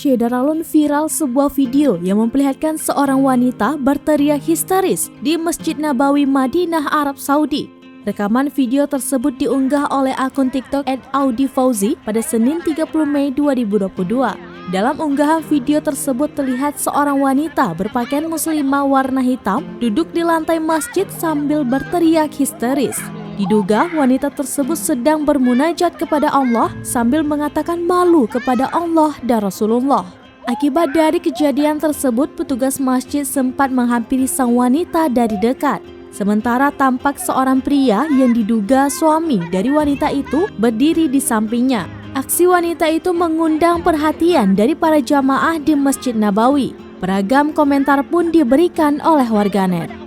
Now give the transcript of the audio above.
Syederalun viral sebuah video yang memperlihatkan seorang wanita berteriak histeris di Masjid Nabawi Madinah, Arab Saudi. Rekaman video tersebut diunggah oleh akun TikTok @audifauzi pada Senin 30 Mei 2022. Dalam unggahan video tersebut terlihat seorang wanita berpakaian muslimah warna hitam duduk di lantai masjid sambil berteriak histeris. Diduga wanita tersebut sedang bermunajat kepada Allah sambil mengatakan malu kepada Allah dan Rasulullah. Akibat dari kejadian tersebut, petugas masjid sempat menghampiri sang wanita dari dekat. Sementara tampak seorang pria yang diduga suami dari wanita itu berdiri di sampingnya. Aksi wanita itu mengundang perhatian dari para jamaah di Masjid Nabawi. Beragam komentar pun diberikan oleh warganet.